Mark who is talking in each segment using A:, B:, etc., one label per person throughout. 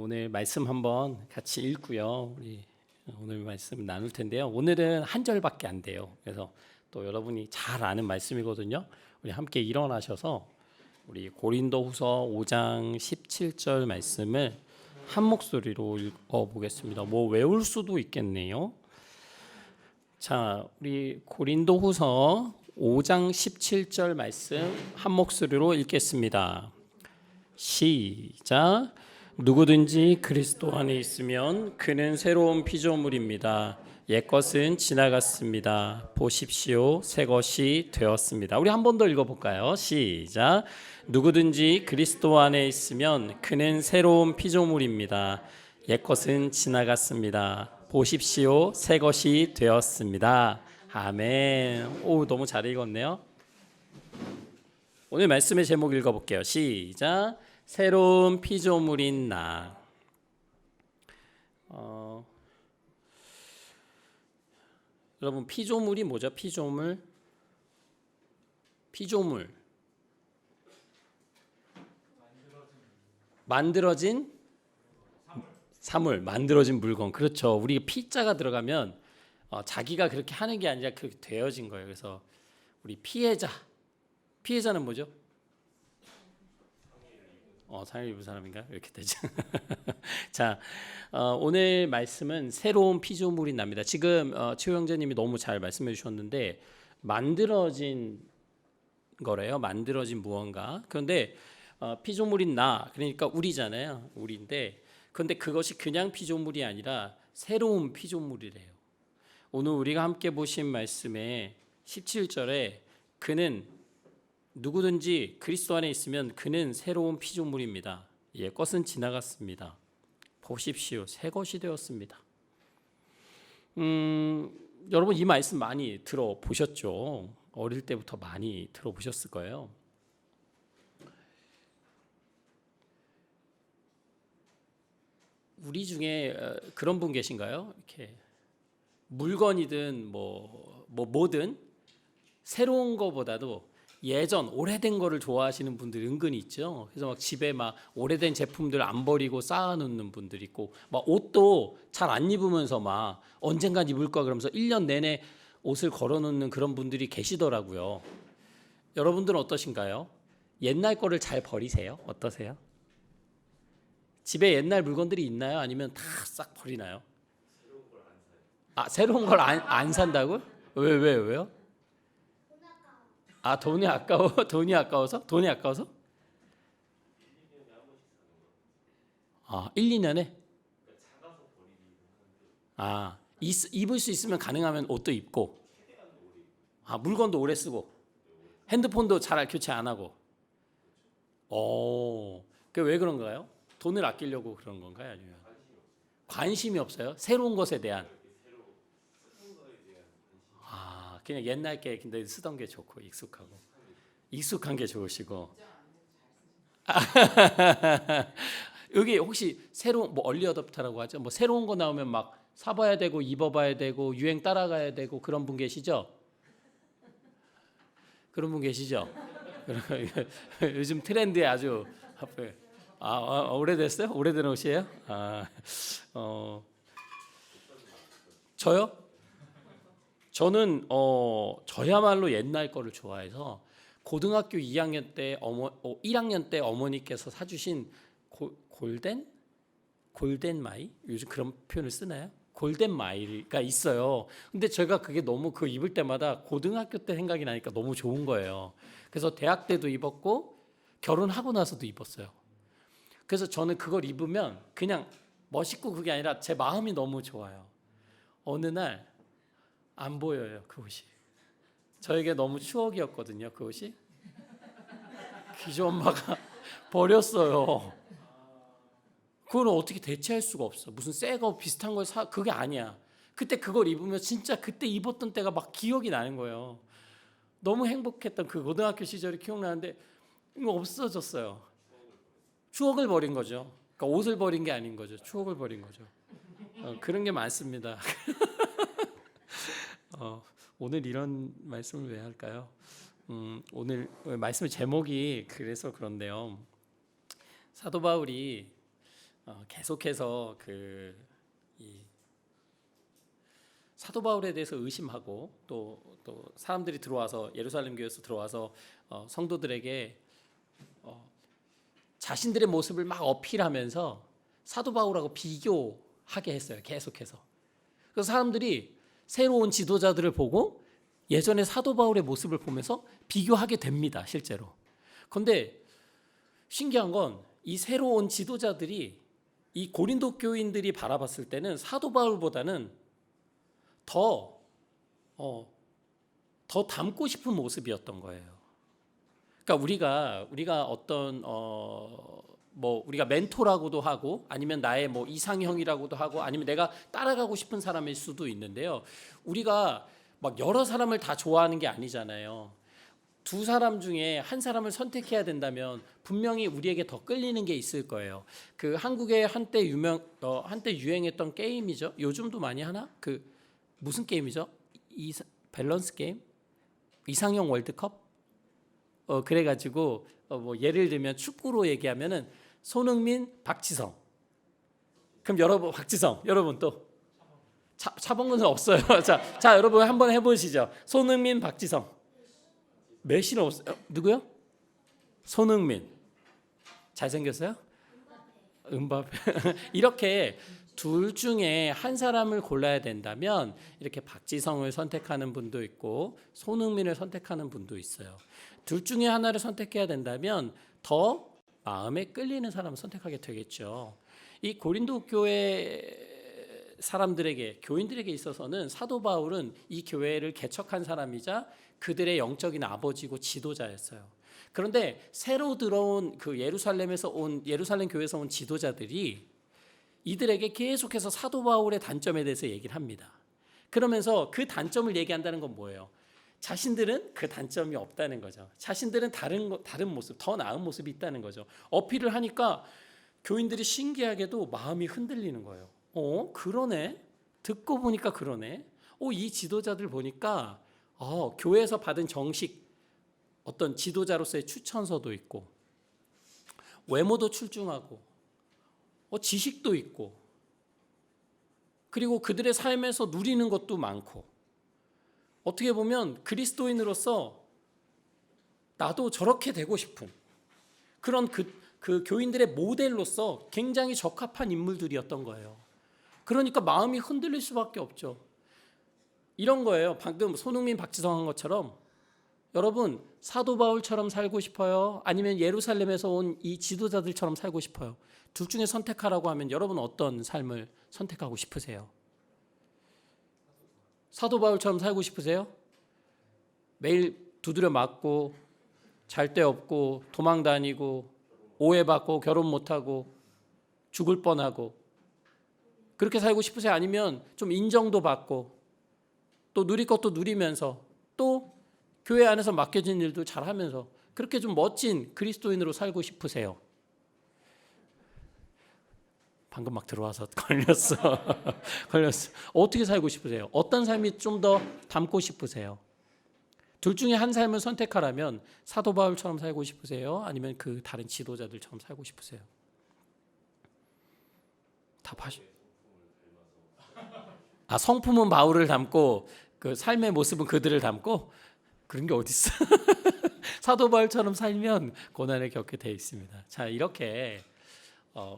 A: 오늘 말씀 한번 같이 읽고요. 우리 오늘 말씀 나눌 텐데요. 오늘은 한 절밖에 안 돼요. 그래서 또 여러분이 잘 아는 말씀이거든요. 우리 함께 일어나셔서 우리 고린도후서 5장 17절 말씀을 한 목소리로 읽어 보겠습니다. 뭐 외울 수도 있겠네요. 자, 우리 고린도후서 5장 17절 말씀 한 목소리로 읽겠습니다. 시작. 누구든지 그리스도 안에 있으면 그는 새로운 피조물입니다. 옛것은 지나갔습니다. 보십시오, 새 것이 되었습니다. 우리 한 번 더 읽어볼까요? 시작. 누구든지 그리스도 안에 있으면 그는 새로운 피조물입니다. 옛것은 지나갔습니다. 보십시오, 새 것이 되었습니다. 아멘. 오, 너무 잘 읽었네요. 오늘 말씀의 제목 읽어볼게요. 시작. 새로운 피조물인 나. 여러분, 피조물이 뭐죠? 피조물. 만들어진 사물, 만들어진 물건. 그렇죠. 우리 피자가 들어가면 자기가 그렇게 하는 게 아니라 그렇게 되어진 거예요. 그래서 우리 피해자는 뭐죠? 상해 입은 사람인가? 이렇게 되죠. 자, 오늘 말씀은 새로운 피조물이 납니다. 지금 최호 형제님이 너무 잘 말씀해 주셨는데 만들어진 거래요. 만들어진 무언가. 그런데 피조물인 나, 그러니까 우리잖아요. 우리인데, 그런데 그것이 그냥 피조물이 아니라 새로운 피조물이래요. 오늘 우리가 함께 보신 말씀의 17절에 그는 누구든지 그리스도 안에 있으면 그는 새로운 피조물입니다. 옛것은 지나갔습니다. 보십시오, 새 것이 되었습니다. 여러분 이 말씀 많이 들어보셨죠? 어릴 때부터 많이 들어보셨을 거예요. 우리 중에 그런 분 계신가요? 이렇게 물건이든 뭐든 새로운 거보다도 예전 오래된 거를 좋아하시는 분들 은근히 있죠. 그래서 막 집에 막 오래된 제품들 안 버리고 쌓아놓는 분들 있고, 막 옷도 잘 안 입으면서 막 언젠간 입을 거야 그러면서 1년 내내 옷을 걸어놓는 그런 분들이 계시더라고요. 여러분들은 어떠신가요? 옛날 거를 잘 버리세요? 어떠세요? 집에 옛날 물건들이 있나요? 아니면 다 싹 버리나요? 새로운 걸 안 산다고? 왜요? 돈이 아까워? 돈이 아까워서? 1, 2년에? 입을 수 있으면 가능하면 옷도 입고, 물건도 오래 쓰고, 핸드폰도 잘 교체 안 하고. 그 왜 그런가요? 돈을 아끼려고 그런 건가요? 아니면 관심이 없어요? 새로운 것에 대한. 그냥 옛날 게 근데 쓰던 게 좋고 익숙한 게 좋으시고. 여기 혹시 새로운 얼리 어댑터라고 하죠? 새로운 거 나오면 막 사봐야 되고 입어봐야 되고 유행 따라가야 되고 그런 분 계시죠? 그런 분 계시죠? 요즘 트렌드에 아주 오래됐어요? 오래된 옷이에요? 저요? 저는 저야말로 옛날 거를 좋아해서 고등학교 2학년 때 1학년 때 어머니께서 사주신 골덴 마이? 요즘 그런 표현을 쓰나요? 골덴 마이가 있어요. 근데 제가 그게 너무 그 입을 때마다 고등학교 때 생각이 나니까 너무 좋은 거예요. 그래서 대학 때도 입었고 결혼하고 나서도 입었어요. 그래서 저는 그걸 입으면 그냥 멋있고 그게 아니라 제 마음이 너무 좋아요. 어느 날 안 보여요, 그 옷이. 저에게 너무 추억이었거든요, 그 옷이. 기주 엄마가 버렸어요. 그걸 어떻게 대체할 수가 없어. 무슨 새 거 비슷한 걸 그게 아니야. 그때 그걸 입으면 진짜 그때 입었던 때가 막 기억이 나는 거예요. 너무 행복했던 그 고등학교 시절이 기억나는데 이거 없어졌어요. 추억을 버린 거죠. 그러니까 옷을 버린 게 아닌 거죠. 추억을 버린 거죠. 그런 게 많습니다. 오늘 이런 말씀을 왜 할까요? 오늘 말씀의 제목이 그래서 그런데요. 사도 바울이 계속해서 이 사도 바울에 대해서 의심하고 또 사람들이 들어와서 예루살렘 교회에서 들어와서 성도들에게 자신들의 모습을 막 어필하면서 사도 바울하고 비교하게 했어요. 계속해서. 그래서 사람들이 새로운 지도자들을 보고 예전에 사도 바울의 모습을 보면서 비교하게 됩니다. 실제로. 그런데 신기한 건 이 새로운 지도자들이 이 고린도 교인들이 바라봤을 때는 사도 바울보다는 더 닮고 싶은 모습이었던 거예요. 그러니까 우리가 어떤 우리가 멘토라고도 하고 아니면 나의 이상형이라고도 하고 아니면 내가 따라가고 싶은 사람일 수도 있는데요. 우리가 막 여러 사람을 다 좋아하는 게 아니잖아요. 두 사람 중에 한 사람을 선택해야 된다면 분명히 우리에게 더 끌리는 게 있을 거예요. 그 한국에 한때 유행했던 게임이죠. 요즘도 많이 하나? 무슨 게임이죠? 밸런스 게임? 이상형 월드컵? 그래가지고 예를 들면 축구로 얘기하면은 손흥민, 박지성. 그럼 여러분 또 차범근은 없어요. 자 여러분 한번 해보시죠. 손흥민, 박지성. 메시는 없어요. 누구요? 손흥민. 잘생겼어요? 음바페. 이렇게 둘 중에 한 사람을 골라야 된다면 이렇게 박지성을 선택하는 분도 있고 손흥민을 선택하는 분도 있어요. 둘 중에 하나를 선택해야 된다면 더 마음에 끌리는 사람을 선택하게 되겠죠. 이 고린도 교회 사람들에게, 교인들에게 있어서는 사도 바울은 이 교회를 개척한 사람이자 그들의 영적인 아버지고 지도자였어요. 그런데 새로 들어온 예루살렘 교회에서 온 지도자들이 이들에게 계속해서 사도 바울의 단점에 대해서 얘기를 합니다. 그러면서 그 단점을 얘기한다는 건 뭐예요? 자신들은 그 단점이 없다는 거죠. 자신들은 다른 모습, 더 나은 모습이 있다는 거죠. 어필을 하니까 교인들이 신기하게도 마음이 흔들리는 거예요. 그러네. 듣고 보니까 그러네. 이 지도자들 보니까 교회에서 받은 정식 어떤 지도자로서의 추천서도 있고 외모도 출중하고 지식도 있고 그리고 그들의 삶에서 누리는 것도 많고 어떻게 보면 그리스도인으로서 나도 저렇게 되고 싶은 그런 그 교인들의 모델로서 굉장히 적합한 인물들이었던 거예요. 그러니까 마음이 흔들릴 수밖에 없죠. 이런 거예요. 방금 손흥민, 박지성 한 것처럼 여러분 사도 바울처럼 살고 싶어요? 아니면 예루살렘에서 온 이 지도자들처럼 살고 싶어요? 둘 중에 선택하라고 하면 여러분 어떤 삶을 선택하고 싶으세요? 사도 바울처럼 살고 싶으세요? 매일 두드려 맞고 잘 데 없고 도망 다니고 오해받고 결혼 못하고 죽을 뻔하고 그렇게 살고 싶으세요? 아니면 좀 인정도 받고 또 누릴 것도 누리면서 또 교회 안에서 맡겨진 일도 잘하면서 그렇게 좀 멋진 그리스도인으로 살고 싶으세요? 방금 막 들어와서 걸렸어. 어떻게 살고 싶으세요? 어떤 삶이 좀 더 닮고 싶으세요? 둘 중에 한 삶을 선택하라면 사도 바울처럼 살고 싶으세요? 아니면 그 다른 지도자들처럼 살고 싶으세요? 답하시. 성품은 바울을 닮고 그 삶의 모습은 그들을 닮고 그런 게 어디 있어? 사도 바울처럼 살면 고난을 겪게 돼 있습니다. 자, 이렇게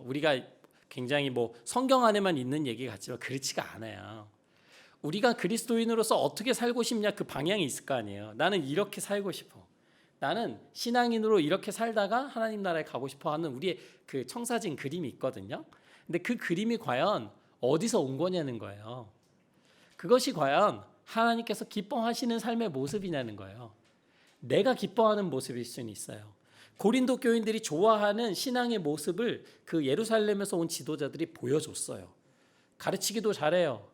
A: 우리가 굉장히 성경 안에만 있는 얘기 같지만 그렇지가 않아요. 우리가 그리스도인으로서 어떻게 살고 싶냐 그 방향이 있을 거 아니에요. 나는 이렇게 살고 싶어. 나는 신앙인으로 이렇게 살다가 하나님 나라에 가고 싶어 하는 우리의 그 청사진 그림이 있거든요. 근데 그 그림이 과연 어디서 온 거냐는 거예요. 그것이 과연 하나님께서 기뻐하시는 삶의 모습이냐는 거예요. 내가 기뻐하는 모습일 수는 있어요. 고린도 교인들이 좋아하는 신앙의 모습을 그 예루살렘에서 온 지도자들이 보여줬어요. 가르치기도 잘해요.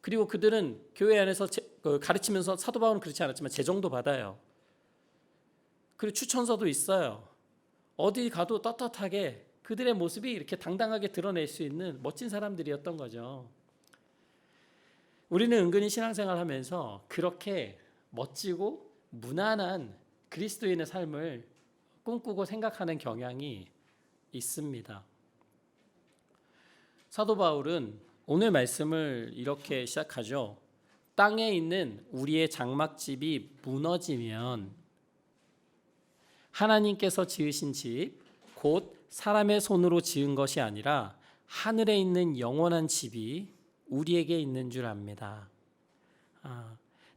A: 그리고 그들은 교회 안에서 가르치면서 사도 바울은 그렇지 않았지만 제정도 받아요. 그리고 추천서도 있어요. 어디 가도 떳떳하게 그들의 모습이 이렇게 당당하게 드러낼 수 있는 멋진 사람들이었던 거죠. 우리는 은근히 신앙생활 하면서 그렇게 멋지고 무난한 그리스도인의 삶을 꿈꾸고 생각하는 경향이 있습니다. 사도 바울은 오늘 말씀을 이렇게 시작하죠. 땅에 있는 우리의 장막집이 무너지면 하나님께서 지으신 집, 곧 사람의 손으로 지은 것이 아니라 하늘에 있는 영원한 집이 우리에게 있는 줄 압니다.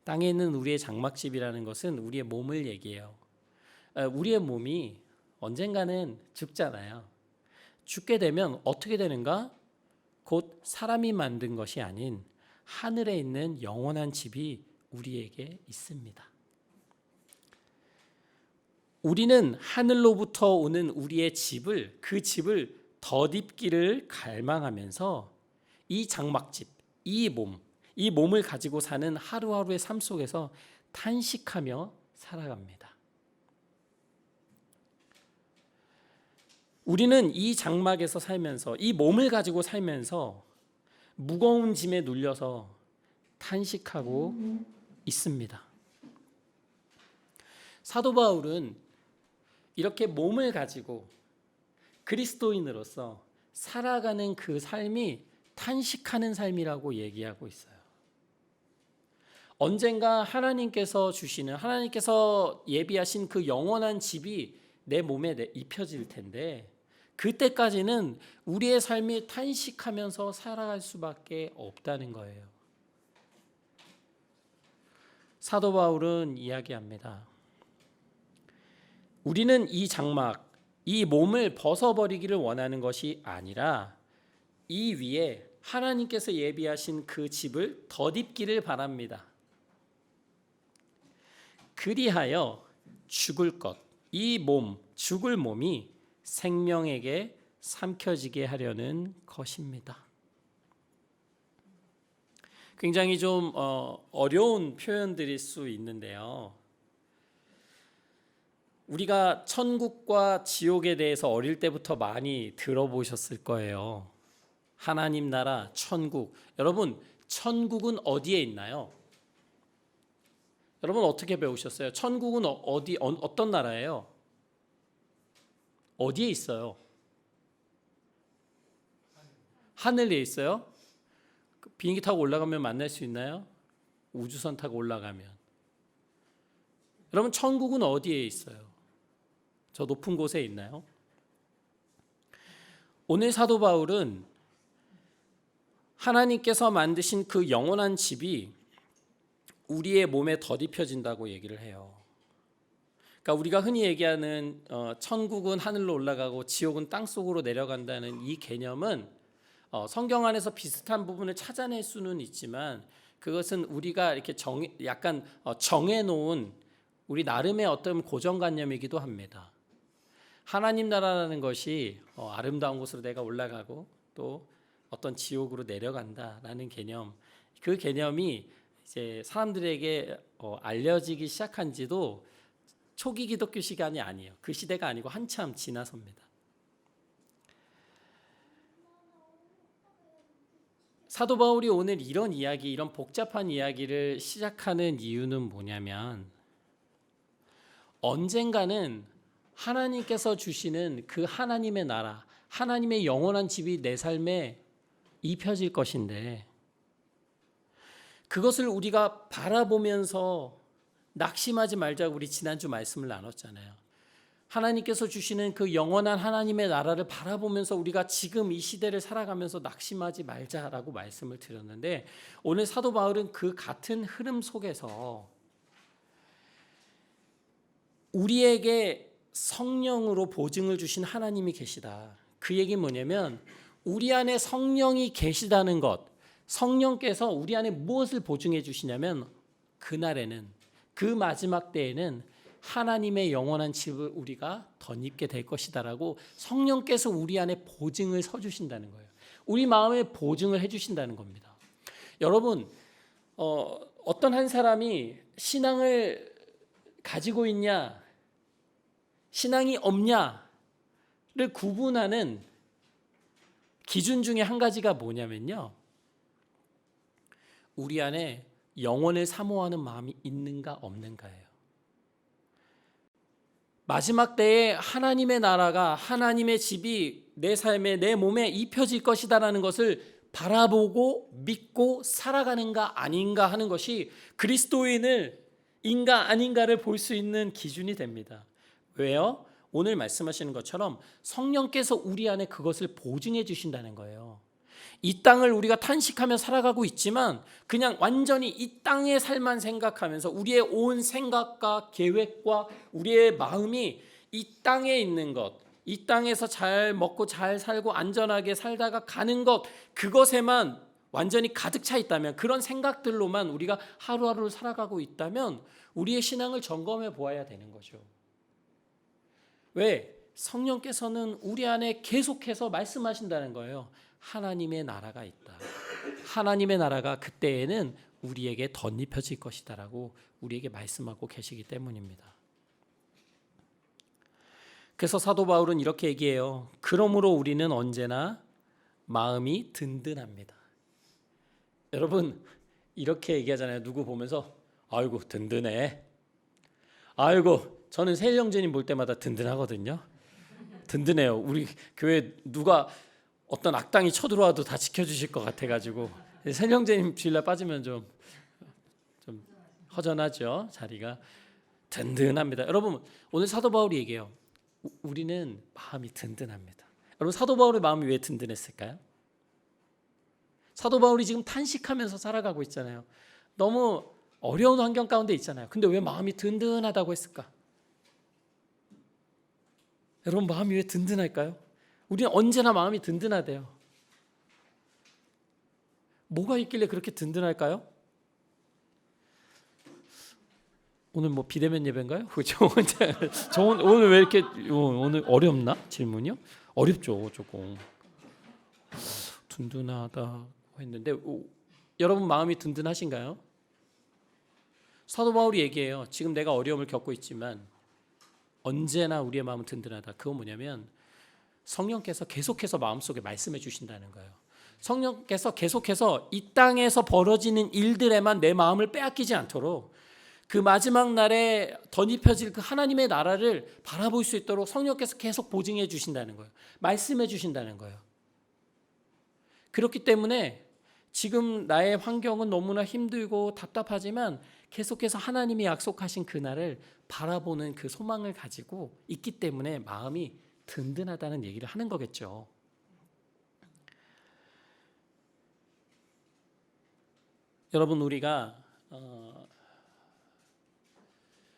A: 땅에 있는 우리의 장막집이라는 것은 우리의 몸을 얘기해요. 우리의 몸이 언젠가는 죽잖아요. 죽게 되면 어떻게 되는가? 곧 사람이 만든 것이 아닌 하늘에 있는 영원한 집이 우리에게 있습니다. 우리는 하늘로부터 오는 우리의 집을, 그 집을 덧입기를 갈망하면서 이 장막집, 이 몸을 가지고 사는 하루하루의 삶 속에서 탄식하며 살아갑니다. 우리는 이 장막에서 살면서, 이 몸을 가지고 살면서 무거운 짐에 눌려서 탄식하고 있습니다. 사도 바울은 이렇게 몸을 가지고 그리스도인으로서 살아가는 그 삶이 탄식하는 삶이라고 얘기하고 있어요. 언젠가 하나님께서 주시는, 하나님께서 예비하신 그 영원한 집이 내 몸에 입혀질 텐데, 그때까지는 우리의 삶이 탄식하면서 살아갈 수밖에 없다는 거예요. 사도 바울은 이야기합니다. 우리는 이 장막, 이 몸을 벗어버리기를 원하는 것이 아니라 이 위에 하나님께서 예비하신 그 집을 덧입기를 바랍니다. 그리하여 죽을 것, 이 몸, 죽을 몸이 생명에게 삼켜지게 하려는 것입니다. 굉장히 좀 어려운 표현들일 수 있는데요. 우리가 천국과 지옥에 대해서 어릴 때부터 많이 들어보셨을 거예요. 하나님 나라, 천국. 여러분, 천국은 어디에 있나요? 여러분 어떻게 배우셨어요? 천국은 어떤 나라예요? 어디에 있어요? 하늘에 있어요? 비행기 타고 올라가면 만날 수 있나요? 우주선 타고 올라가면. 여러분 천국은 어디에 있어요? 저 높은 곳에 있나요? 오늘 사도 바울은 하나님께서 만드신 그 영원한 집이 우리의 몸에 덧입혀진다고 얘기를 해요. 그러니까 우리가 흔히 얘기하는 천국은 하늘로 올라가고 지옥은 땅속으로 내려간다는 이 개념은 성경 안에서 비슷한 부분을 찾아낼 수는 있지만 그것은 우리가 이렇게 약간 정해놓은 우리 나름의 어떤 고정관념이기도 합니다. 하나님 나라라는 것이 아름다운 곳으로 내가 올라가고 또 어떤 지옥으로 내려간다라는 개념, 그 개념이 이제 사람들에게 알려지기 시작한 지도 초기 기독교 시간이 아니에요. 그 시대가 아니고 한참 지나섭니다. 사도 바울이 오늘 이런 이야기, 이런 복잡한 이야기를 시작하는 이유는 뭐냐면 언젠가는 하나님께서 주시는 그 하나님의 나라, 하나님의 영원한 집이 내 삶에 입혀질 것인데 그것을 우리가 바라보면서 낙심하지 말자고 우리 지난주 말씀을 나눴잖아요. 하나님께서 주시는 그 영원한 하나님의 나라를 바라보면서 우리가 지금 이 시대를 살아가면서 낙심하지 말자라고 말씀을 드렸는데 오늘 사도 바울은 그 같은 흐름 속에서 우리에게 성령으로 보증을 주신 하나님이 계시다. 그 얘기는 뭐냐면 우리 안에 성령이 계시다는 것, 성령께서 우리 안에 무엇을 보증해 주시냐면 그날에는, 그 마지막 때에는 하나님의 영원한 집을 우리가 덧입게 될 것이다라고 성령께서 우리 안에 보증을 서주신다는 거예요. 우리 마음에 보증을 해주신다는 겁니다. 여러분, 어떤 한 사람이 신앙을 가지고 있냐, 신앙이 없냐를 구분하는 기준 중에 한 가지가 뭐냐면요. 우리 안에 영원을 사모하는 마음이 있는가 없는가예요. 마지막 때에 하나님의 나라가, 하나님의 집이 내 삶에, 내 몸에 입혀질 것이다라는 것을 바라보고 믿고 살아가는가 아닌가 하는 것이 그리스도인을 인가 아닌가를 볼 수 있는 기준이 됩니다. 왜요? 오늘 말씀하시는 것처럼 성령께서 우리 안에 그것을 보증해 주신다는 거예요. 이 땅을 우리가 탄식하며 살아가고 있지만 그냥 완전히 이 땅의 삶만 생각하면서 우리의 온 생각과 계획과 우리의 마음이 이 땅에 있는 것, 이 땅에서 잘 먹고 잘 살고 안전하게 살다가 가는 것, 그것에만 완전히 가득 차 있다면, 그런 생각들로만 우리가 하루하루를 살아가고 있다면 우리의 신앙을 점검해 보아야 되는 거죠. 왜? 성령께서는 우리 안에 계속해서 말씀하신다는 거예요. 하나님의 나라가 있다. 하나님의 나라가 그때에는 우리에게 덧입혀질 것이다라고 우리에게 말씀하고 계시기 때문입니다. 그래서 사도 바울은 이렇게 얘기해요. 그러므로 우리는 언제나 마음이 든든합니다. 여러분 이렇게 얘기하잖아요. 누구 보면서 아이고 든든해. 아이고 저는 세일영제님 볼 때마다 든든하거든요. 든든해요. 우리 교회 누가 어떤 악당이 쳐들어와도 다 지켜주실 것 같아가지고 세일영제님 주일날 빠지면 좀 허전하죠. 자리가 든든합니다. 여러분 오늘 사도 바울이 얘기해요. 우리는 마음이 든든합니다. 여러분 사도 바울의 마음이 왜 든든했을까요? 사도 바울이 지금 탄식하면서 살아가고 있잖아요. 너무 어려운 환경 가운데 있잖아요. 근데 왜 마음이 든든하다고 했을까? 여러분 마음이 왜 든든할까요? 우리는 언제나 마음이 든든하대요. 뭐가 있길래 그렇게 든든할까요? 오늘 뭐 비대면 예배인가요? 저 오늘 왜 이렇게 오늘 어렵나? 질문이요? 어렵죠 조금. 든든하다고 했는데 여러분 마음이 든든하신가요? 사도 바울이 얘기해요. 지금 내가 어려움을 겪고 있지만 언제나 우리의 마음은 든든하다. 그건 뭐냐면 성령께서 계속해서 마음속에 말씀해 주신다는 거예요. 성령께서 계속해서 이 땅에서 벌어지는 일들에만 내 마음을 빼앗기지 않도록 그 마지막 날에 덧입혀질 그 하나님의 나라를 바라볼 수 있도록 성령께서 계속 보증해 주신다는 거예요. 말씀해 주신다는 거예요. 그렇기 때문에 지금 나의 환경은 너무나 힘들고 답답하지만 계속해서 하나님이 약속하신 그날을 바라보는 그 소망을 가지고 있기 때문에 마음이 든든하다는 얘기를 하는 거겠죠. 여러분 우리가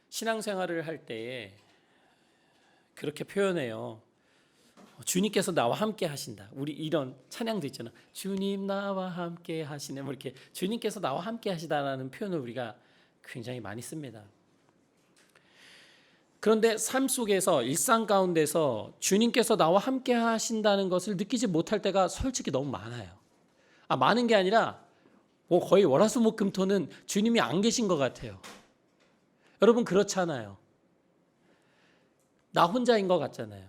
A: 신앙생활을 할 때에 그렇게 표현해요. 주님께서 나와 함께 하신다. 우리 이런 찬양도 있잖아. 주님 나와 함께 하시네. 뭐 이렇게 주님께서 나와 함께 하시다라는 표현을 우리가 굉장히 많이 씁니다. 그런데 삶 속에서 일상 가운데서 주님께서 나와 함께 하신다는 것을 느끼지 못할 때가 솔직히 너무 많아요. 많은 게 아니라 뭐 거의 월화수목금토는 주님이 안 계신 것 같아요. 여러분 그렇잖아요. 나 혼자인 것 같잖아요.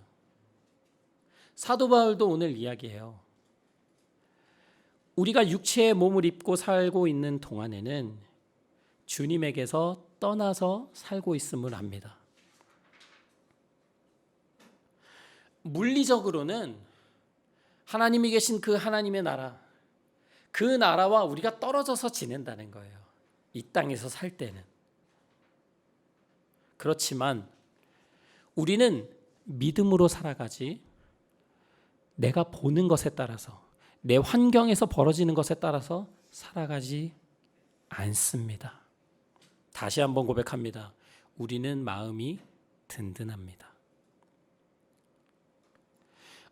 A: 사도 바울도 오늘 이야기해요. 우리가 육체의 몸을 입고 살고 있는 동안에는 주님에게서 떠나서 살고 있음을 압니다. 물리적으로는 하나님이 계신 그 하나님의 나라, 그 나라와 우리가 떨어져서 지낸다는 거예요. 이 땅에서 살 때는. 그렇지만 우리는 믿음으로 살아가지 내가 보는 것에 따라서 내 환경에서 벌어지는 것에 따라서 살아가지 않습니다. 다시 한번 고백합니다. 우리는 마음이 든든합니다.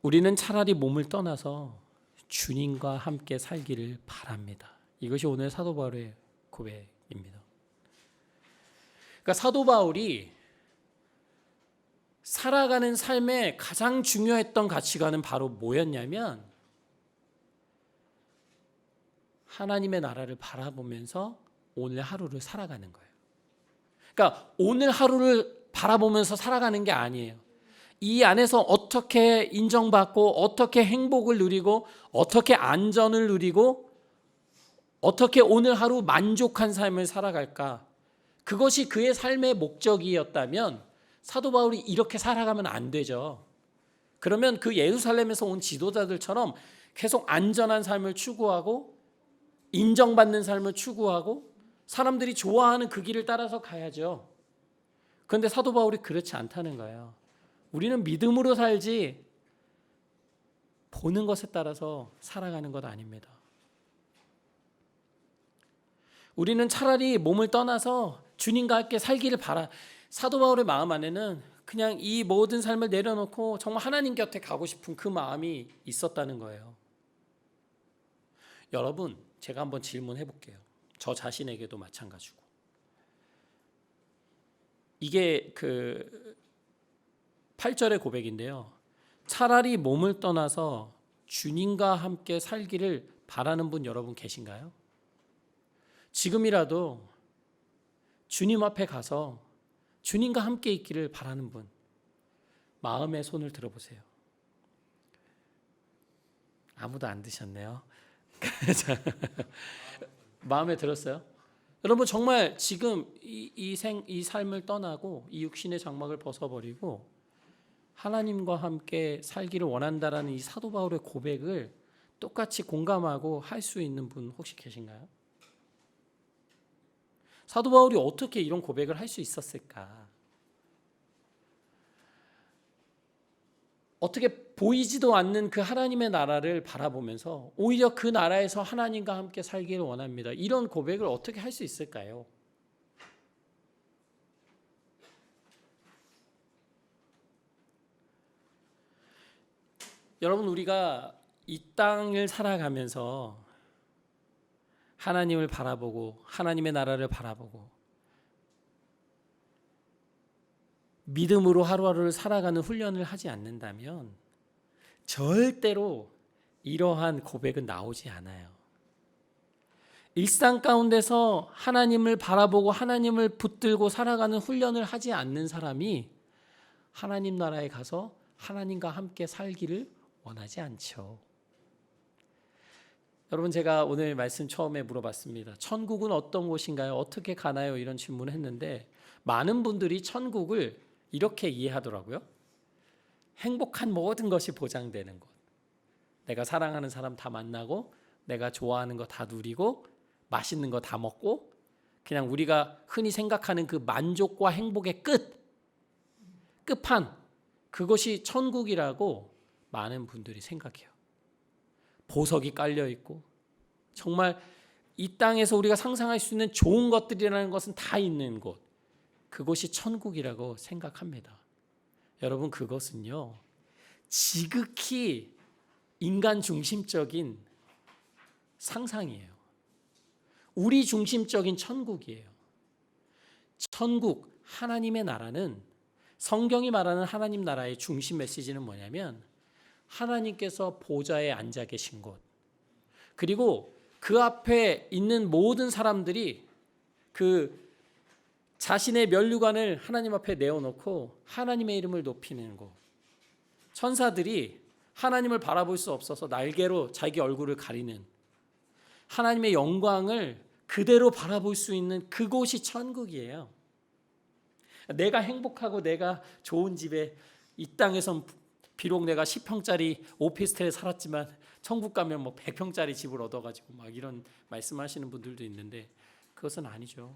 A: 우리는 차라리 몸을 떠나서 주님과 함께 살기를 바랍니다. 이것이 오늘 사도 바울의 고백입니다. 그러니까 사도 바울이 살아가는 삶에 가장 중요했던 가치관은 바로 뭐였냐면 하나님의 나라를 바라보면서 오늘 하루를 살아가는 거예요. 그러니까 오늘 하루를 바라보면서 살아가는 게 아니에요. 이 안에서 어떻게 인정받고 어떻게 행복을 누리고 어떻게 안전을 누리고 어떻게 오늘 하루 만족한 삶을 살아갈까? 그것이 그의 삶의 목적이었다면 사도 바울이 이렇게 살아가면 안 되죠. 그러면 그 예루살렘에서 온 지도자들처럼 계속 안전한 삶을 추구하고 인정받는 삶을 추구하고 사람들이 좋아하는 그 길을 따라서 가야죠. 그런데 사도 바울이 그렇지 않다는 거예요. 우리는 믿음으로 살지 보는 것에 따라서 살아가는 것 아닙니다. 우리는 차라리 몸을 떠나서 주님과 함께 살기를 바라. 사도 바울의 마음 안에는 그냥 이 모든 삶을 내려놓고 정말 하나님 곁에 가고 싶은 그 마음이 있었다는 거예요. 여러분, 제가 한번 질문해 볼게요. 저 자신에게도 마찬가지고. 이게 그 8절의 고백인데요. 차라리 몸을 떠나서 주님과 함께 살기를 바라는 분 여러분 계신가요? 지금이라도 주님 앞에 가서 주님과 함께 있기를 바라는 분, 마음의 손을 들어보세요. 아무도 안 드셨네요. 마음에 들었어요? 여러분 정말 지금 이 삶을 떠나고 이 육신의 장막을 벗어버리고 하나님과 함께 살기를 원한다라는 이 사도 바울의 고백을 똑같이 공감하고 할 수 있는 분 혹시 계신가요? 사도 바울이 어떻게 이런 고백을 할 수 있었을까? 어떻게 보이지도 않는 그 하나님의 나라를 바라보면서 오히려 그 나라에서 하나님과 함께 살기를 원합니다. 이런 고백을 어떻게 할 수 있을까요? 여러분 우리가 이 땅을 살아가면서 하나님을 바라보고 하나님의 나라를 바라보고 믿음으로 하루하루를 살아가는 훈련을 하지 않는다면 절대로 이러한 고백은 나오지 않아요. 일상 가운데서 하나님을 바라보고 하나님을 붙들고 살아가는 훈련을 하지 않는 사람이 하나님 나라에 가서 하나님과 함께 살기를 원하지 않죠. 여러분 제가 오늘 말씀 처음에 물어봤습니다. 천국은 어떤 곳인가요? 어떻게 가나요? 이런 질문을 했는데 많은 분들이 천국을 이렇게 이해하더라고요. 행복한 모든 것이 보장되는 곳. 내가 사랑하는 사람 다 만나고 내가 좋아하는 거 다 누리고 맛있는 거 다 먹고 그냥 우리가 흔히 생각하는 그 만족과 행복의 끝판 그것이 천국이라고 많은 분들이 생각해요. 보석이 깔려 있고 정말 이 땅에서 우리가 상상할 수 있는 좋은 것들이라는 것은 다 있는 곳. 그것이 천국이라고 생각합니다. 여러분 그것은요. 지극히 인간 중심적인 상상이에요. 우리 중심적인 천국이에요. 천국, 하나님의 나라는 성경이 말하는 하나님 나라의 중심 메시지는 뭐냐면 하나님께서 보좌에 앉아 계신 곳 그리고 그 앞에 있는 모든 사람들이 그 자신의 면류관을 하나님 앞에 내어놓고 하나님의 이름을 높이는 곳 천사들이 하나님을 바라볼 수 없어서 날개로 자기 얼굴을 가리는 하나님의 영광을 그대로 바라볼 수 있는 그곳이 천국이에요. 내가 행복하고 내가 좋은 집에 이 땅에선 비록 내가 10평짜리 오피스텔에 살았지만 천국 가면 뭐 100평짜리 집을 얻어가지고 막 이런 말씀하시는 분들도 있는데 그것은 아니죠.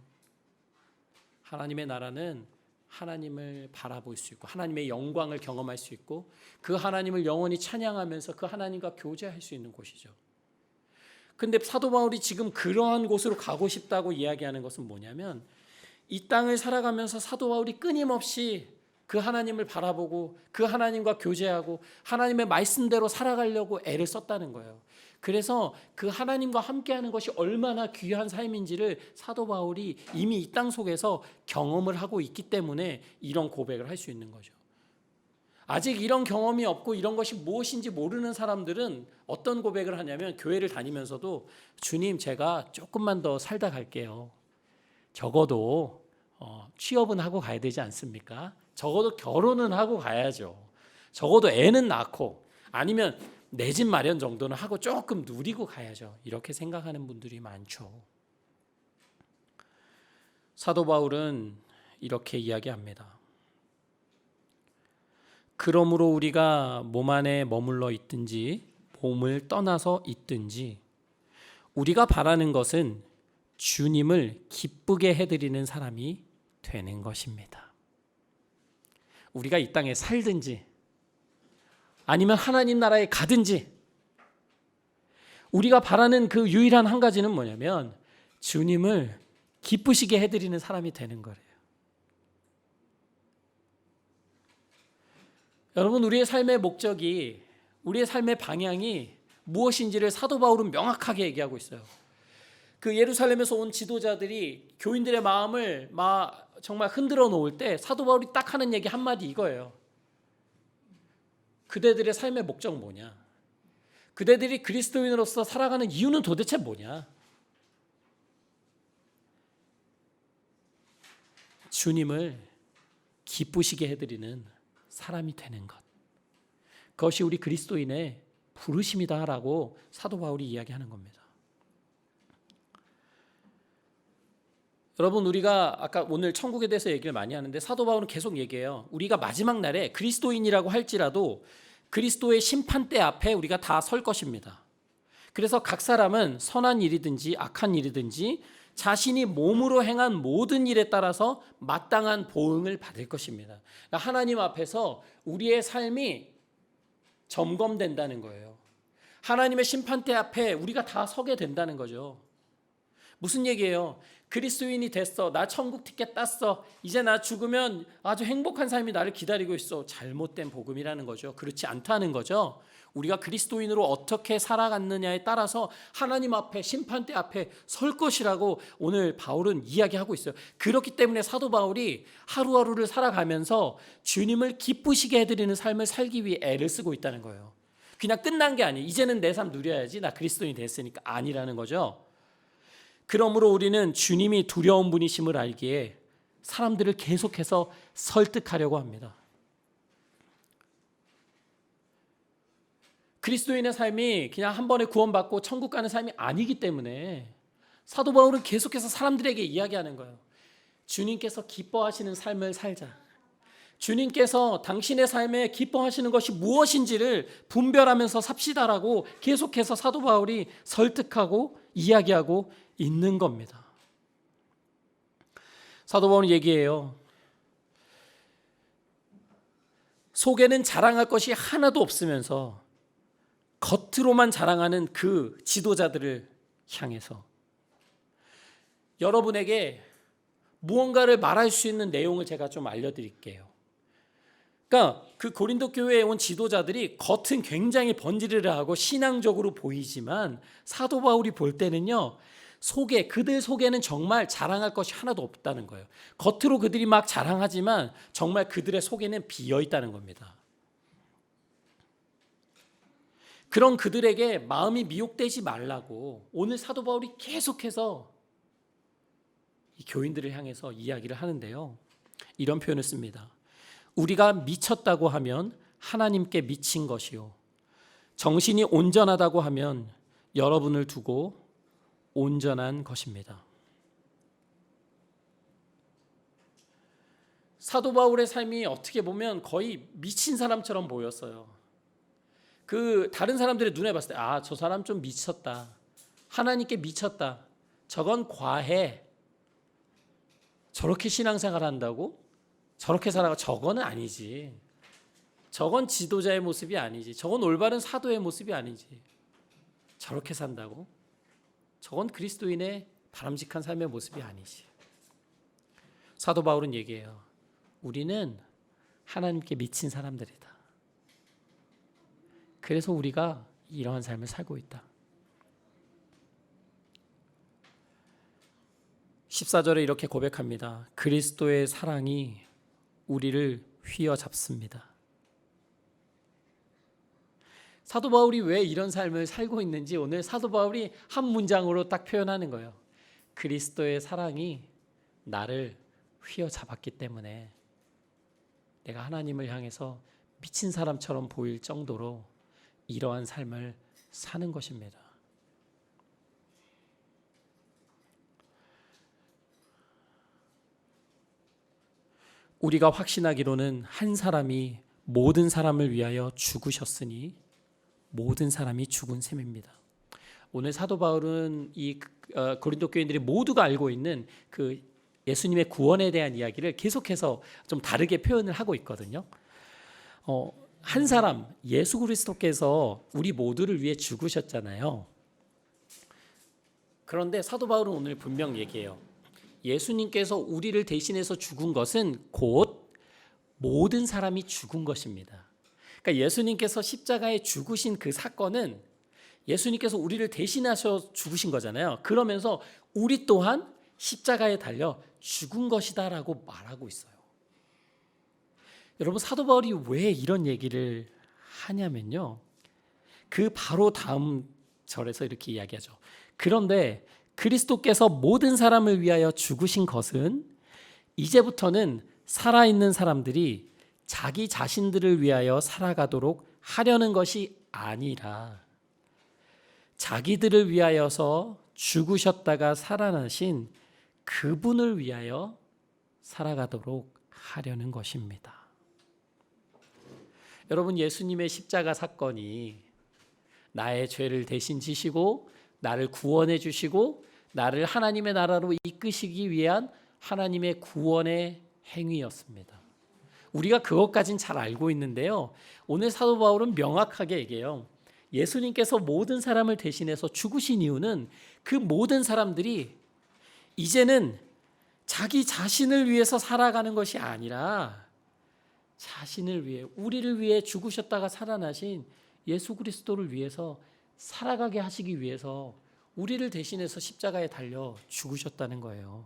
A: 하나님의 나라는 하나님을 바라볼 수 있고 하나님의 영광을 경험할 수 있고 그 하나님을 영원히 찬양하면서 그 하나님과 교제할 수 있는 곳이죠. 근데 사도 바울이 지금 그러한 곳으로 가고 싶다고 이야기하는 것은 뭐냐면 이 땅을 살아가면서 사도 바울이 끊임없이 그 하나님을 바라보고 그 하나님과 교제하고 하나님의 말씀대로 살아가려고 애를 썼다는 거예요. 그래서 그 하나님과 함께하는 것이 얼마나 귀한 삶인지를 사도 바울이 이미 이 땅 속에서 경험을 하고 있기 때문에 이런 고백을 할 수 있는 거죠. 아직 이런 경험이 없고 이런 것이 무엇인지 모르는 사람들은 어떤 고백을 하냐면 교회를 다니면서도 주님 제가 조금만 더 살다 갈게요. 적어도 취업은 하고 가야 되지 않습니까? 적어도 결혼은 하고 가야죠. 적어도 애는 낳고 아니면 내 집 마련 정도는 하고 조금 누리고 가야죠. 이렇게 생각하는 분들이 많죠. 사도 바울은 이렇게 이야기합니다. 그러므로 우리가 몸 안에 머물러 있든지 몸을 떠나서 있든지 우리가 바라는 것은 주님을 기쁘게 해드리는 사람이 되는 것입니다. 우리가 이 땅에 살든지 아니면 하나님 나라에 가든지 우리가 바라는 그 유일한 한 가지는 뭐냐면 주님을 기쁘시게 해드리는 사람이 되는 거예요. 여러분, 우리의 삶의 목적이, 우리의 삶의 방향이 무엇인지를 사도 바울은 명확하게 얘기하고 있어요. 그 예루살렘에서 온 지도자들이 교인들의 마음을 정말 흔들어 놓을 때 사도 바울이 딱 하는 얘기 한마디 이거예요. 그대들의 삶의 목적 뭐냐? 그대들이 그리스도인으로서 살아가는 이유는 도대체 뭐냐? 주님을 기쁘시게 해드리는 사람이 되는 것. 그것이 우리 그리스도인의 부르심이다라고 사도 바울이 이야기하는 겁니다. 여러분, 우리가 아까 오늘 천국에 대해서 얘기를 많이 하는데 사도 바울은 계속 얘기해요. 우리가 마지막 날에 그리스도인이라고 할지라도 그리스도의 심판대 앞에 우리가 다 설 것입니다. 그래서 각 사람은 선한 일이든지 악한 일이든지 자신이 몸으로 행한 모든 일에 따라서 마땅한 보응을 받을 것입니다. 그러니까 하나님 앞에서 우리의 삶이 점검된다는 거예요. 하나님의 심판대 앞에 우리가 다 서게 된다는 거죠. 무슨 얘기예요? 그리스도인이 됐어. 나 천국 티켓 땄어. 이제 나 죽으면 아주 행복한 삶이 나를 기다리고 있어. 잘못된 복음이라는 거죠. 그렇지 않다는 거죠. 우리가 그리스도인으로 어떻게 살아갔느냐에 따라서 하나님 앞에 심판대 앞에 설 것이라고 오늘 바울은 이야기하고 있어요. 그렇기 때문에 사도 바울이 하루하루를 살아가면서 주님을 기쁘시게 해드리는 삶을 살기 위해 애를 쓰고 있다는 거예요. 그냥 끝난 게 아니에요. 이제는 내 삶 누려야지. 나 그리스도인이 됐으니까. 아니라는 거죠. 그러므로 우리는 주님이 두려운 분이심을 알기에 사람들을 계속해서 설득하려고 합니다. 그리스도인의 삶이 그냥 한 번에 구원받고 천국 가는 삶이 아니기 때문에 사도 바울은 계속해서 사람들에게 이야기하는 거예요. 주님께서 기뻐하시는 삶을 살자. 주님께서 당신의 삶에 기뻐하시는 것이 무엇인지를 분별하면서 삽시다라고 계속해서 사도 바울이 설득하고 이야기하고 있는 겁니다. 사도 바울은 얘기해요. 속에는 자랑할 것이 하나도 없으면서 겉으로만 자랑하는 그 지도자들을 향해서 여러분에게 무언가를 말할 수 있는 내용을 제가 좀 알려드릴게요. 그러니까 그 고린도 교회에 온 지도자들이 겉은 굉장히 번지르르하고 신앙적으로 보이지만 사도 바울이 볼 때는요, 그들 속에는 정말 자랑할 것이 하나도 없다는 거예요. 겉으로 그들이 막 자랑하지만 정말 그들의 속에는 비어 있다는 겁니다. 그런 그들에게 마음이 미혹되지 말라고 오늘 사도 바울이 계속해서 이 교인들을 향해서 이야기를 하는데요. 이런 표현을 씁니다. 우리가 미쳤다고 하면 하나님께 미친 것이요. 정신이 온전하다고 하면 여러분을 두고 온전한 것입니다. 사도 바울의 삶이 어떻게 보면 거의 미친 사람처럼 보였어요. 그 다른 사람들의 눈에 봤을 때 저 사람 좀 미쳤다. 하나님께 미쳤다. 저건 과해. 저렇게 신앙생활 한다고? 저렇게 살아가? 저거는 아니지. 저건 지도자의 모습이 아니지. 저건 올바른 사도의 모습이 아니지. 저렇게 산다고? 저건 그리스도인의 바람직한 삶의 모습이 아니지. 사도 바울은 얘기해요. 우리는 하나님께 미친 사람들이다. 그래서 우리가 이러한 삶을 살고 있다. 14절에 이렇게 고백합니다. 그리스도의 사랑이 우리를 휘어잡습니다. 사도 바울이 왜 이런 삶을 살고 있는지 오늘 사도 바울이 한 문장으로 딱 표현하는 거예요. 그리스도의 사랑이 나를 휘어잡았기 때문에 내가 하나님을 향해서 미친 사람처럼 보일 정도로 이러한 삶을 사는 것입니다. 우리가 확신하기로는 한 사람이 모든 사람을 위하여 죽으셨으니 모든 사람이 죽은 셈입니다. 오늘 사도 바울은 이 고린도 교인들이 모두가 알고 있는 그 예수님의 구원에 대한 이야기를 계속해서 좀 다르게 표현을 하고 있거든요. 한 사람 예수 그리스도께서 우리 모두를 위해 죽으셨잖아요. 그런데 사도 바울은 오늘 분명 얘기해요. 예수님께서 우리를 대신해서 죽은 것은 곧 모든 사람이 죽은 것입니다. 그러니까 예수님께서 십자가에 죽으신 그 사건은 예수님께서 우리를 대신하셔 죽으신 거잖아요. 그러면서 우리 또한 십자가에 달려 죽은 것이다라고 말하고 있어요. 여러분, 사도 바울이 왜 이런 얘기를 하냐면요. 그 바로 다음 절에서 이렇게 이야기하죠. 그런데 그리스도께서 모든 사람을 위하여 죽으신 것은 이제부터는 살아있는 사람들이 자기 자신들을 위하여 살아가도록 하려는 것이 아니라 자기들을 위하여서 죽으셨다가 살아나신 그분을 위하여 살아가도록 하려는 것입니다. 여러분, 예수님의 십자가 사건이 나의 죄를 대신 지시고 나를 구원해 주시고 나를 하나님의 나라로 이끄시기 위한 하나님의 구원의 행위였습니다. 우리가 그것까진 잘 알고 있는데요. 오늘 사도 바울은 명확하게 얘기해요. 예수님께서 모든 사람을 대신해서 죽으신 이유는 그 모든 사람들이 이제는 자기 자신을 위해서 살아가는 것이 아니라 자신을 위해, 우리를 위해 죽으셨다가 살아나신 예수 그리스도를 위해서 살아가게 하시기 위해서 우리를 대신해서 십자가에 달려 죽으셨다는 거예요.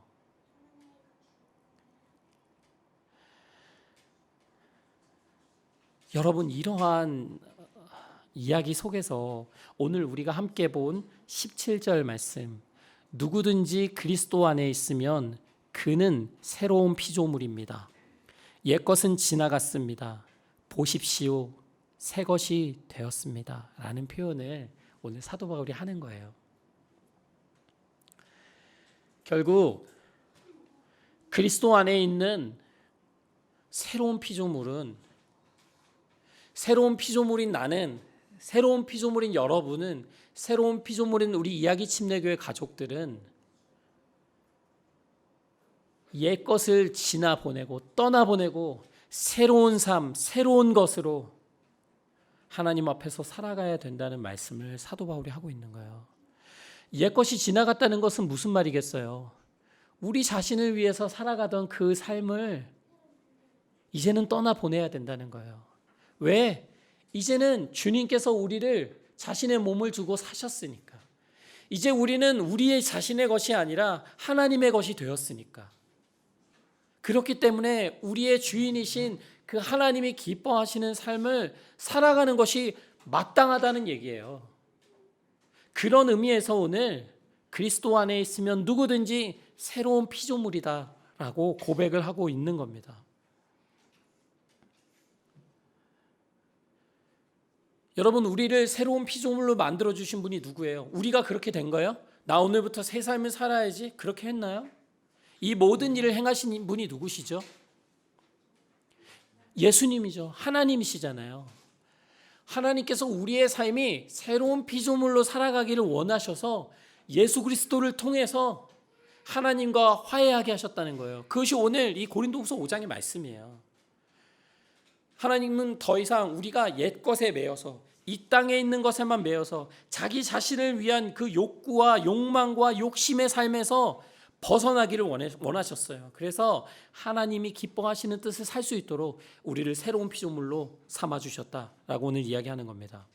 A: 여러분, 이러한 이야기 속에서 오늘 우리가 함께 본 17절 말씀, 누구든지 그리스도 안에 있으면 그는 새로운 피조물입니다. 옛것은 지나갔습니다. 보십시오, 새 것이 되었습니다. 라는 표현을 오늘 사도 바울이 하는 거예요. 결국 그리스도 안에 있는 새로운 피조물은, 새로운 피조물인 나는, 새로운 피조물인 여러분은, 새로운 피조물인 우리 이야기 침례교회 가족들은 옛것을 지나보내고 떠나보내고 새로운 삶, 새로운 것으로 하나님 앞에서 살아가야 된다는 말씀을 사도 바울이 하고 있는 거예요. 옛것이 지나갔다는 것은 무슨 말이겠어요? 우리 자신을 위해서 살아가던 그 삶을 이제는 떠나보내야 된다는 거예요. 왜? 이제는 주님께서 우리를 자신의 몸을 주고 사셨으니까. 이제 우리는 우리의 자신의 것이 아니라 하나님의 것이 되었으니까. 그렇기 때문에 우리의 주인이신 그 하나님이 기뻐하시는 삶을 살아가는 것이 마땅하다는 얘기예요. 그런 의미에서 오늘 그리스도 안에 있으면 누구든지 새로운 피조물이다라고 고백을 하고 있는 겁니다. 여러분, 우리를 새로운 피조물로 만들어주신 분이 누구예요? 우리가 그렇게 된 거예요? 나 오늘부터 새 삶을 살아야지, 그렇게 했나요? 이 모든 일을 행하신 분이 누구시죠? 예수님이죠. 하나님이시잖아요. 하나님께서 우리의 삶이 새로운 피조물로 살아가기를 원하셔서 예수 그리스도를 통해서 하나님과 화해하게 하셨다는 거예요. 그것이 오늘 이 고린도후서 5장의 말씀이에요. 하나님은 더 이상 우리가 옛것에 매여서, 이 땅에 있는 것에만 매여서 자기 자신을 위한 그 욕구와 욕망과 욕심의 삶에서 벗어나기를 원하셨어요. 그래서 하나님이 기뻐하시는 뜻을 살 수 있도록 우리를 새로운 피조물로 삼아주셨다라고 오늘 이야기하는 겁니다.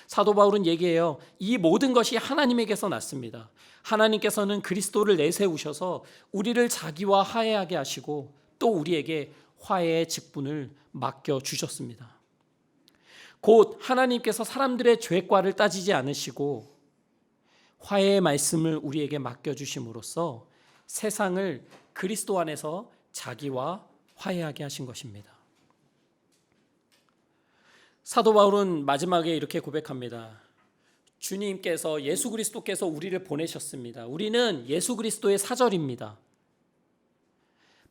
A: 사도 바울은 얘기해요. 이 모든 것이 하나님에게서 났습니다. 하나님께서는 그리스도를 내세우셔서 우리를 자기와 화해하게 하시고 또 우리에게 화해의 직분을 맡겨주셨습니다. 곧 하나님께서 사람들의 죄과를 따지지 않으시고 화해의 말씀을 우리에게 맡겨주심으로써 세상을 그리스도 안에서 자기와 화해하게 하신 것입니다. 사도 바울은 마지막에 이렇게 고백합니다. 주님께서, 예수 그리스도께서 우리를 보내셨습니다. 우리는 예수 그리스도의 사절입니다.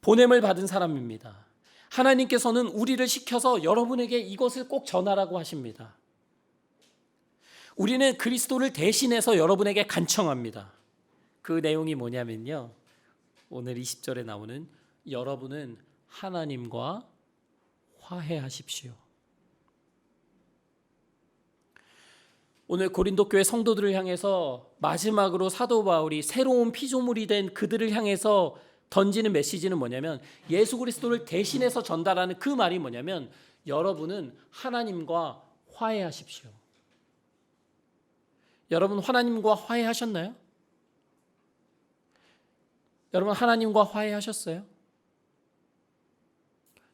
A: 보냄을 받은 사람입니다. 하나님께서는 우리를 시켜서 여러분에게 이것을 꼭 전하라고 하십니다. 우리는 그리스도를 대신해서 여러분에게 간청합니다. 그 내용이 뭐냐면요, 오늘 20절에 나오는 여러분은 하나님과 화해하십시오. 오늘 고린도 교회 성도들을 향해서 마지막으로 사도 바울이 새로운 피조물이 된 그들을 향해서 던지는 메시지는 뭐냐면, 예수 그리스도를 대신해서 전달하는 그 말이 뭐냐면, 여러분은 하나님과 화해하십시오. 여러분 하나님과 화해하셨나요? 여러분 하나님과 화해하셨어요?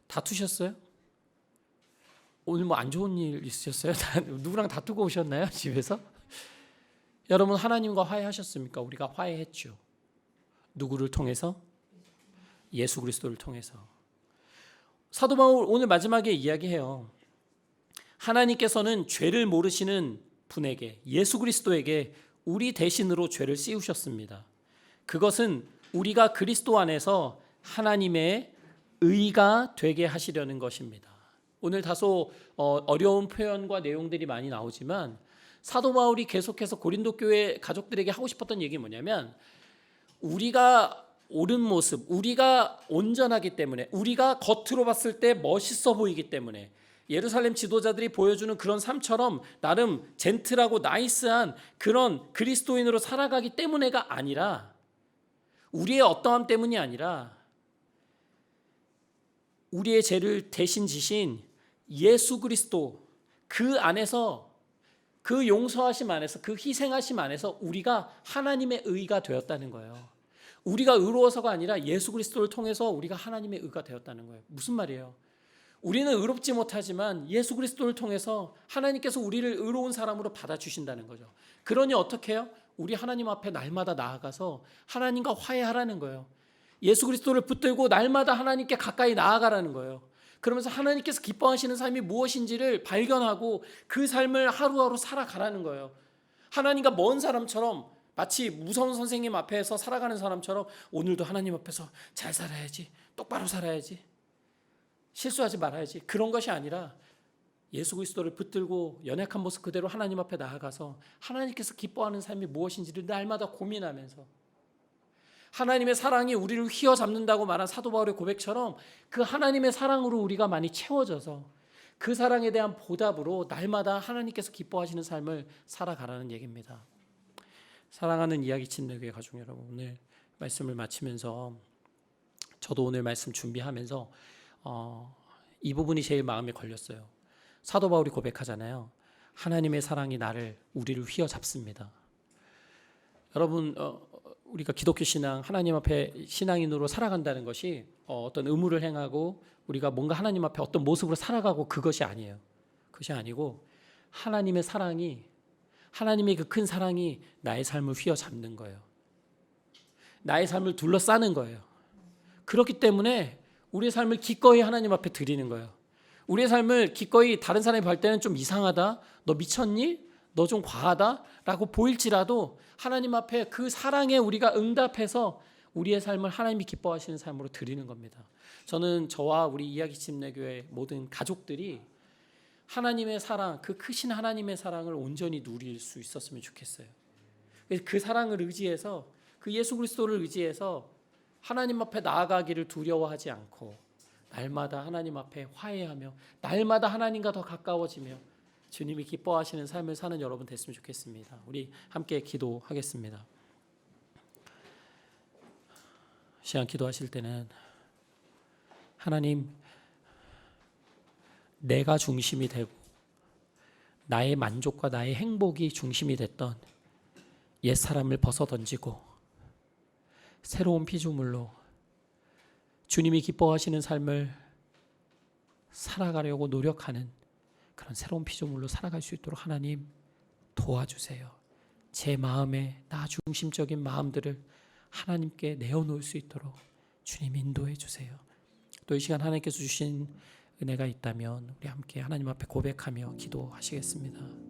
A: 다투셨어요? 오늘 뭐 안 좋은 일 있으셨어요? 누구랑 다투고 오셨나요? 집에서? 여러분 하나님과 화해하셨습니까? 우리가 화해했죠. 누구를 통해서? 예수 그리스도를 통해서. 사도 바울 오늘 마지막에 이야기해요. 하나님께서는 죄를 모르시는 분에게, 예수 그리스도에게 우리 대신으로 죄를 씌우셨습니다. 그것은 우리가 그리스도 안에서 하나님의 의가 되게 하시려는 것입니다. 오늘 다소 어려운 표현과 내용들이 많이 나오지만 사도 바울이 계속해서 고린도 교회 가족들에게 하고 싶었던 얘기는 뭐냐면, 우리가 옳은 모습, 우리가 온전하기 때문에, 우리가 겉으로 봤을 때 멋있어 보이기 때문에, 예루살렘 지도자들이 보여주는 그런 삶처럼 나름 젠틀하고 나이스한 그런 그리스도인으로 살아가기 때문에가 아니라, 우리의 어떠함 때문이 아니라 우리의 죄를 대신 지신 예수 그리스도, 그 안에서, 그 용서하심 안에서, 그 희생하심 안에서 우리가 하나님의 의가 되었다는 거예요. 우리가 의로워서가 아니라 예수 그리스도를 통해서 우리가 하나님의 의가 되었다는 거예요. 무슨 말이에요? 우리는 의롭지 못하지만 예수 그리스도를 통해서 하나님께서 우리를 의로운 사람으로 받아주신다는 거죠. 그러니 어떻게 해요? 우리 하나님 앞에 날마다 나아가서 하나님과 화해하라는 거예요. 예수 그리스도를 붙들고 날마다 하나님께 가까이 나아가라는 거예요. 그러면서 하나님께서 기뻐하시는 삶이 무엇인지를 발견하고 그 삶을 하루하루 살아가라는 거예요. 하나님과 먼 사람처럼, 마치 무서운 선생님 앞에서 살아가는 사람처럼 오늘도 하나님 앞에서 잘 살아야지, 똑바로 살아야지, 실수하지 말아야지, 그런 것이 아니라 예수 그리스도를 붙들고 연약한 모습 그대로 하나님 앞에 나아가서 하나님께서 기뻐하는 삶이 무엇인지를 날마다 고민하면서, 하나님의 사랑이 우리를 휘어잡는다고 말한 사도 바울의 고백처럼 그 하나님의 사랑으로 우리가 많이 채워져서 그 사랑에 대한 보답으로 날마다 하나님께서 기뻐하시는 삶을 살아가라는 얘기입니다. 사랑하는 이야기 침례교회 가족 여러분, 오늘 말씀을 마치면서 저도 오늘 말씀 준비하면서 이 부분이 제일 마음에 걸렸어요. 사도 바울이 고백하잖아요. 하나님의 사랑이 우리를 휘어잡습니다. 여러분, 우리가 기독교 신앙, 하나님 앞에 신앙인으로 살아간다는 것이 어떤 의무를 행하고 우리가 뭔가 하나님 앞에 어떤 모습으로 살아가고, 그것이 아니에요. 그것이 아니고 하나님의 사랑이, 하나님의 그 큰 사랑이 나의 삶을 휘어잡는 거예요. 나의 삶을 둘러싸는 거예요. 그렇기 때문에 우리의 삶을 기꺼이 하나님 앞에 드리는 거예요. 우리의 삶을 기꺼이 다른 사람이 볼 때는 좀 이상하다, 너 미쳤니? 너 좀 과하다? 라고 보일지라도 하나님 앞에 그 사랑에 우리가 응답해서 우리의 삶을 하나님이 기뻐하시는 삶으로 드리는 겁니다. 저는 저와 우리 이야기집 내교회 모든 가족들이 하나님의 사랑, 그 크신 하나님의 사랑을 온전히 누릴 수 있었으면 좋겠어요. 그 사랑을 의지해서, 그 예수 그리스도를 의지해서 하나님 앞에 나아가기를 두려워하지 않고 날마다 하나님 앞에 화해하며 날마다 하나님과 더 가까워지며 주님이 기뻐하시는 삶을 사는 여러분 됐으면 좋겠습니다. 우리 함께 기도하겠습니다. 시간 기도하실 때는 하나님, 내가 중심이 되고 나의 만족과 나의 행복이 중심이 됐던 옛사람을 벗어던지고 새로운 피조물로 주님이 기뻐하시는 삶을 살아가려고 노력하는 그런 새로운 피조물로 살아갈 수 있도록 하나님 도와주세요. 제 마음의 나 중심적인 마음들을 하나님께 내어놓을 수 있도록 주님 인도해 주세요. 또 이 시간 하나님께서 주신 은혜가 있다면 우리 함께 하나님 앞에 고백하며 기도하시겠습니다.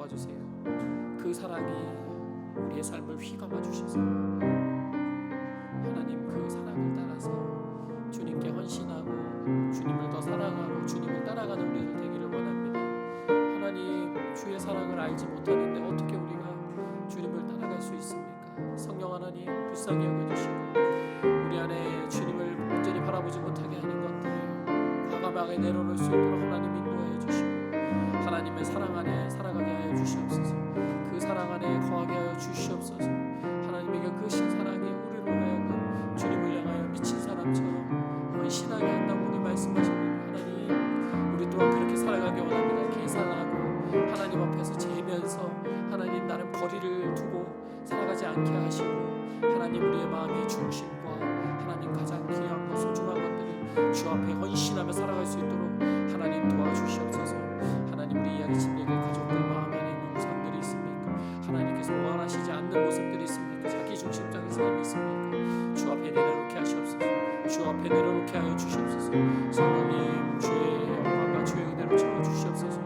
A: 도와주세요. 그 사랑이 우리의 삶을 휘감아 주셔서 하나님 그 사랑을 따라서 주님께 헌신하고 주님을 더 사랑하고 주님을 따라가는 우리들 되기를 원합니다. 하나님 주의 사랑을 알지 못하는데 어떻게 우리가 주님을 따라갈 수 있습니까? 성령 하나님 불쌍히 여겨주시고 우리 안에 주님을 온전히 바라보지 못하게 하는 것들을 과감하게 내려놓을 수 있도록 하나님 인도하여 주시고 하나님의 사랑 안에 살아가게 하여 주시옵소서. 그 사랑 안에 거하게 하여 주시옵소서. 하나님에게 그 신사랑이 우리로 하여금 주님을 향하여 미친 사람처럼 헌신하게 한다고 오늘 말씀하셨는데 하나님 우리 또한 그렇게 살아가기 원합니다. 계산하고 하나님 앞에서 재면서 하나님 나는 거리를 두고 살아가지 않게 하시고 하나님 우리의 마음의 중심과 하나님 가장 귀한 것 소중한 것들을 주 앞에 헌신하며 살아갈 수 있도록 하나님 도와주시옵소서. 하나님 우리 이야기 침례교회 가족들 마음 안에 있는 우상들이 있습니까? 하나님께서 원하시지 않는 모습들이 있습니까? 자기 중심적인 삶이 있습니까? 주 앞에 내려놓게 하시옵소서. 주 앞에 내려놓게 하여 주시옵소서. 성령님 주의 영광과 주의 은혜로 채워주시옵소서.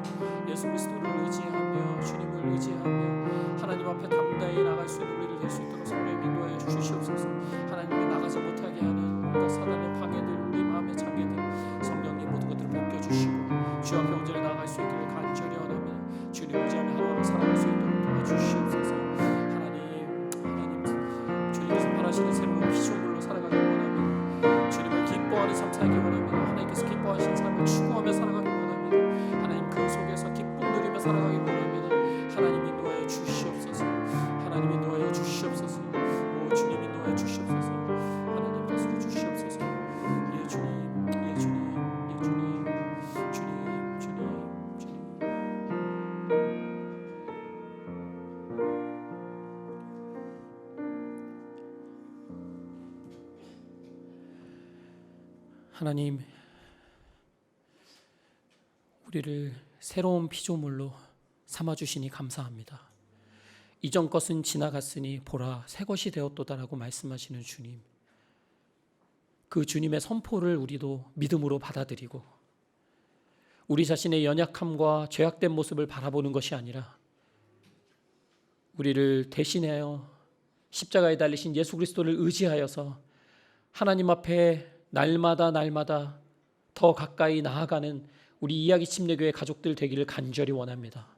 A: 예수 그리스도를 의지하며 주님을 의지하며 하나님 앞에 담대히 나갈 수 있는 우리를 될 수 있도록 성령님 인도하여 주시옵소서. 하나님께 나가지 못하게 하는 온갖 사단의 방해들 우리 마음의 장애들 성령님 모든 것들을 벗겨주시고 주 앞에 온전히 나아갈 수 있기를 간절히 원합니다. 주님 의지하며 하나님을 살아갈 수 있도록 도와주시옵소서. 하나님 주님께서 바라시는 새로운 피조물로 살아가길 원합니다. 주님을 기뻐하는 삶 살기 원합니다. 하나님께서 기뻐하신 삶을 추구하며 살아가길 원합니다. 하나님 그 속에서 기쁨 누리며 살아가길 원합니다. 하나님 인도하여 주시옵소서. 하나님 인도하여 주시옵소서. 오 주님 인도하여 주시옵소서. 하나님 다스려 주시옵소서. 예 주님, 예 주님, 예 주님, 주님, 주님, 주님. 하나님 우리를 새로운 피조물로 삼아주시니 감사합니다. 이전 것은 지나갔으니 보라 새 것이 되었도다라고 말씀하시는 주님, 그 주님의 선포를 우리도 믿음으로 받아들이고 우리 자신의 연약함과 죄악된 모습을 바라보는 것이 아니라 우리를 대신하여 십자가에 달리신 예수 그리스도를 의지하여서 하나님 앞에 날마다 더 가까이 나아가는 우리 이야기 침례교회 가족들 되기를 간절히 원합니다.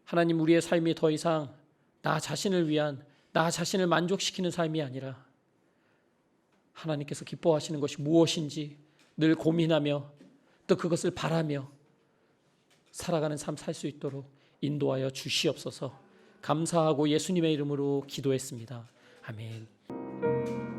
A: 하나님 우리의 삶이 더 이상 나 자신을 위한 나 자신을 만족시키는 삶이 아니라 하나님께서 기뻐하시는 것이 무엇인지 늘 고민하며 또 그것을 바라며 살아가는 삶 살 수 있도록 인도하여 주시옵소서. 감사하고 예수님의 이름으로 기도했습니다. 아멘.